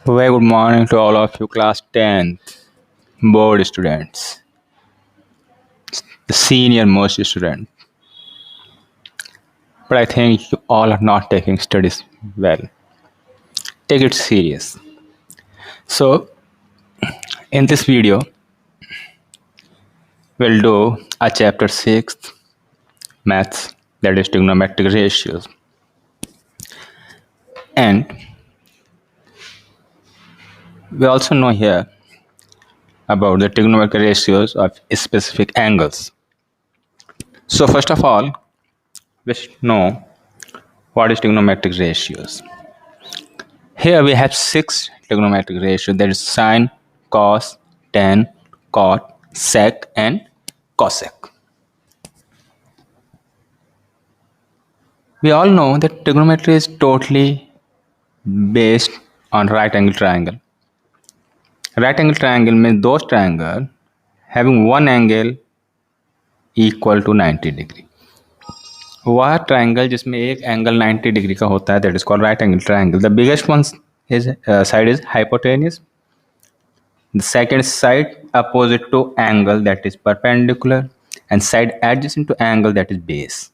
Very good morning to all of you, class 10th board students, the senior most student. But I think you all are not taking studies well. Take it serious. So, in this video, we'll do a chapter 6, maths, that is trigonometric ratios. And we also know here about the trigonometric ratios of specific angles. So, first of all, we should know what is trigonometric ratios. Here we have 6 trigonometric ratios, that is sine, cos, tan, cot, sec and cosec. We all know that trigonometry is totally based on right angle triangle. Right angle triangle means those triangle having one angle equal to 90 degree. वह triangle जिसमें एक angle 90 degree का होता है, that is called right angle triangle. The biggest one is side is hypotenuse. The second side opposite to angle, that is perpendicular, and side adjacent to angle, that is base.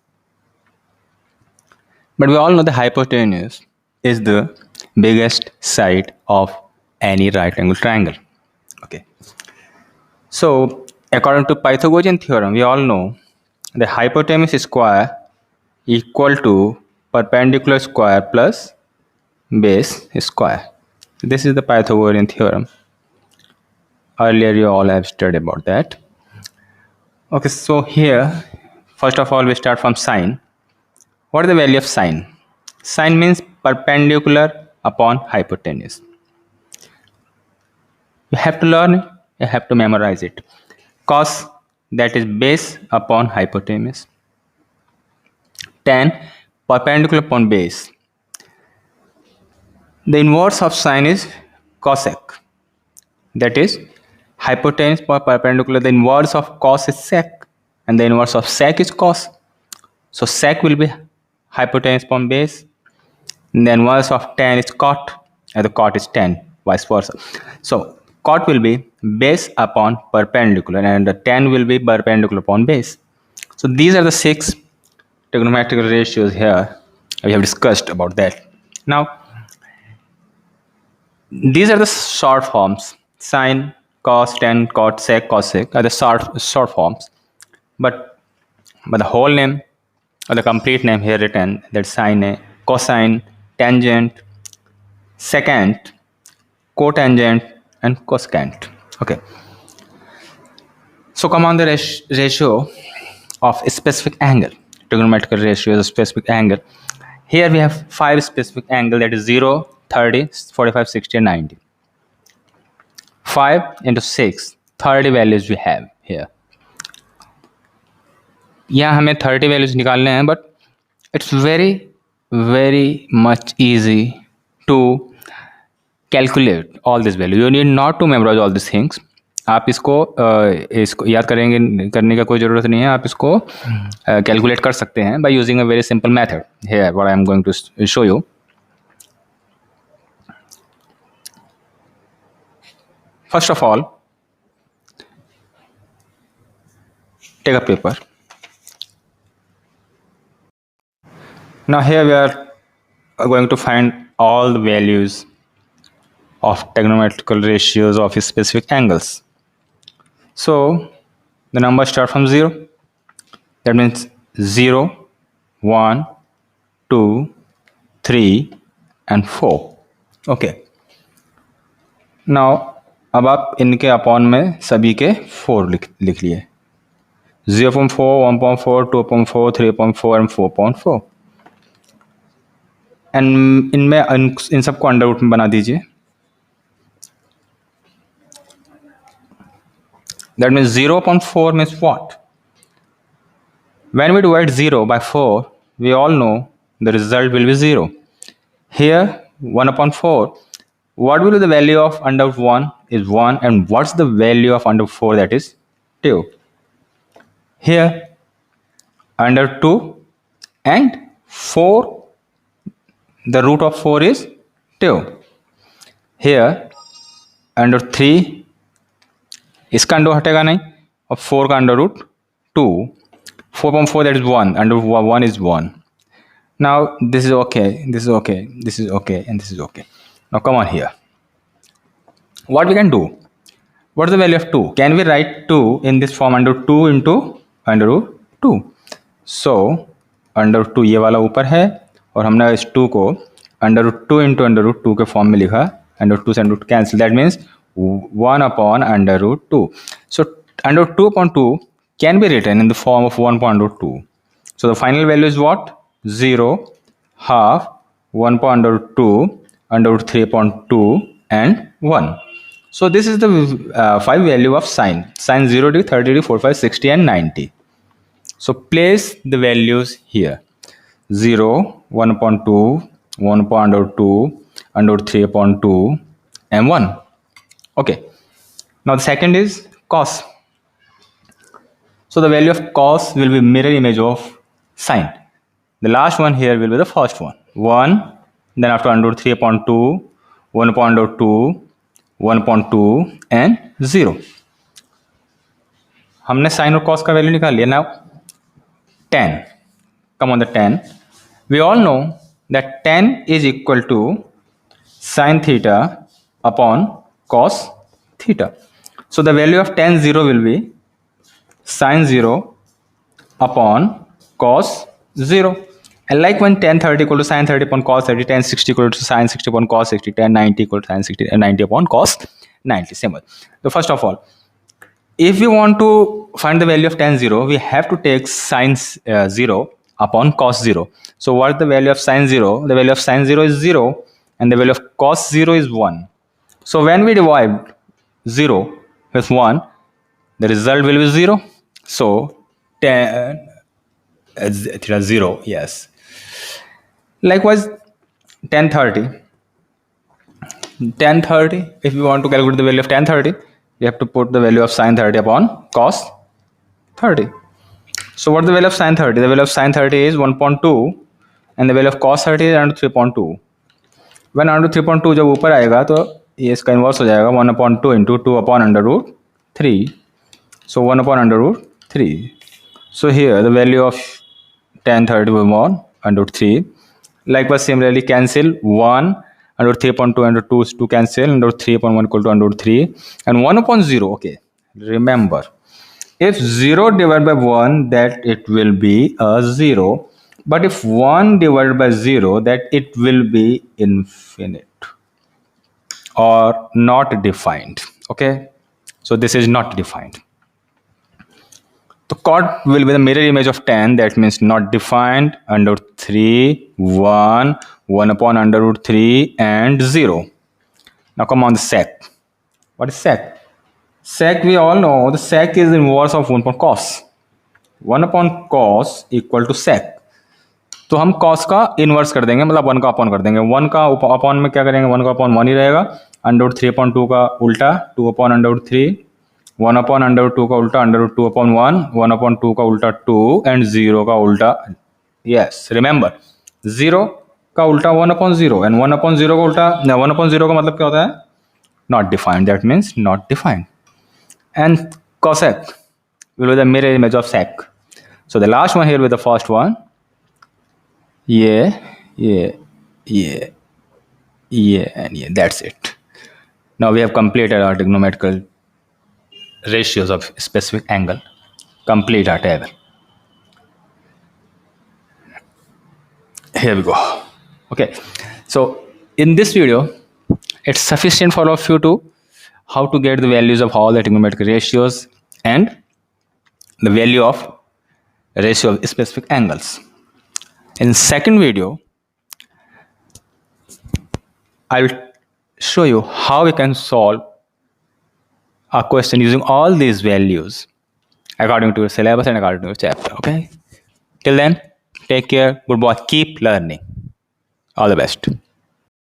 But we all know the hypotenuse is the biggest side of any right angle triangle. Okay. So according to Pythagorean theorem, we all know the hypotenuse square equal to perpendicular square plus base square. This is the Pythagorean theorem. Earlier you all have studied about that. Okay, so here first of all we start from sine. What is the value of sine? Sine means perpendicular upon hypotenuse. You have to learn it, you have to memorize it. Cos, that is base upon hypotenuse. Tan, perpendicular upon base. The inverse of sine is cosec, that is hypotenuse per perpendicular. The inverse of cos is sec, and the inverse of sec is cos. So sec will be hypotenuse upon base, and the inverse of tan is cot, and the cot is tan, vice versa. So cot will be base upon perpendicular, and the tan will be perpendicular upon base. So these are the 6 trigonometric ratios here. We have discussed about that. Now these are the short forms. Sine, cos, tan, cot, sec, cosec are the short forms. But the whole name or the complete name here written, that sine, cosine, tangent, secant, cotangent and cosecant. Okay. So come on the ratio of a specific angle. Trigonometric ratio is a specific angle. Here we have 5 specific angle, that is 0, 30, 45, 60 and 90. 5 into 6, 30 values we have here. यहाँ हमें 30 values निकालने हैं, but it's very much easy to calculate all this value. You need not to memorize all these things. आप इसको याद करने का कोई ज़रूरत नहीं है. आप इसको कैलकुलेट कर सकते हैं by using a very simple method. Here what I am going to show you. First of all, take a paper. Now here we are going to find all the values of trigonometrical ratios of specific angles. So the numbers start from 0. That means 0, 1, 2, 3 and 4. Okay. Now अब आप इनके upon में सभी के 4 लिख लिए. 0.4, 1.4, 2.4, 3.4 and 4.4. And इनमें इन सबको अंडर रूट में बना दीजिए. That means 0.4 means what? When we divide 0 by 4, we all know the result will be 0. Here 1/4. What will be the value of under 1 is 1, and what's the value of under 4? That is 2. Here under 2 and 4, the root of 4 is 2. here under 3 इसका under हटेगा नहीं और 4 का under root 2 4.4 that is 1 under 1 is 1. Now this is okay, this is okay, this is okay, and this is okay. Now come on here, what we can do, what is the value of 2? Can we write 2 in this form under 2 into under root 2? So under 2 ये वाला ऊपर है और हमने इस 2 को under root 2 into under root 2 के form में लिखा. अंडर 2 से under root cancel, that means 1 upon under root 2. So under 2 upon 2 can be written in the form of 1 upon root 2. So the final value is what? 0, half, 1 upon under root 2, under root 3 upon 2, and 1. So this is the 5 value of sine. Sine 0 degree, 30 degree, 45, 60, and 90. So place the values here. 0, 1 upon 2, 1 upon under root 2, under root 3 upon 2, and 1. Okay. Now the second is cos. So the value of cos will be mirror image of sine. The last one here will be the first one. 1, then after under root 3 upon 2, 1 upon under root 2, 1 upon 2, and 0. हमने sin और cos का value निकाल लिया. Now tan. Come on the tan. We all know that tan is equal to sin theta upon cos theta. So the value of tan 0 will be sin 0 upon cos 0. And like when tan 30 equal to sin 30 upon cos 30, tan 60 equal to sin 60 upon cos 60, tan 90 equal to sin 60 and 90 upon cos 90. Same. So first of all, if we want to find the value of tan 0, we have to take sin 0 upon cos 0. So what is the value of sin 0? The value of sin 0 is 0 and the value of cos 0 is 1. So when we divide 0 with 1, the result will be 0. So tan theta 0, yes. Likewise tan 30. Tan 30, if we want to calculate the value of tan 30, we have to put the value of sin 30 upon cos 30. So what is the value of sin 30? The value of sin 30 is 1.2 and the value of cos 30 is under 3.2. When under 3.2 जब ऊपर आएगा तो ये इसका inverse हो जाएगा 1/2 into 2 upon under root 3. So 1 upon under root 3. So here the value of tan 30 will be 1 under root 3. Likewise similarly cancel 1 under 3.2 under 2 is 2 cancel, under 3 upon 1 equal to under 3, and 1 upon 0. Okay, remember, if 0 divided by 1, that it will be a 0, but if 1 divided by 0, that it will be infinite or not defined. Okay, so this is not defined. The cot will be the mirror image of tan, that means not defined, under 3, 1, 1 upon under root 3, and 0. Now come on the sec. What is sec? Sec, we all know the sec is inverse of 1 upon cos. 1 upon cos equal to sec. तो हम cos का inverse कर देंगे, मतलब 1 का upon कर देंगे. 1 का अपॉन में क्या करेंगे, 1 का अपॉन 1 ही रहेगा. अंडर रूट 3 अपॉन 2 का उल्टा 2 upon under root 3, 1 upon under root 2 का उल्टा अंडर रूट 2 अपॉन 1, 1 अपॉन 2 का उल्टा 2 एंड 0 का उल्टा. यस, रिमेंबर 0 का उल्टा 1 अपॉन 0 एंड 1 अपॉन 0 का उल्टा 1 अपॉन 0 का मतलब क्या होता है, not defined, that means not defined. And cosec will be the mirror image of sec. So the last one here with the first one, yeah, and yeah, that's it. Now we have completed our trigonometrical ratios of specific angle. Complete our table. Here we go. Okay, so in this video, it's sufficient for all of you to how to get the values of all the trigonometric ratios and the value of ratio of specific angles. In second video, I will show you how we can solve a question using all these values according to your syllabus and according to your chapter. Okay, till then, take care, good boy, keep learning. All the best.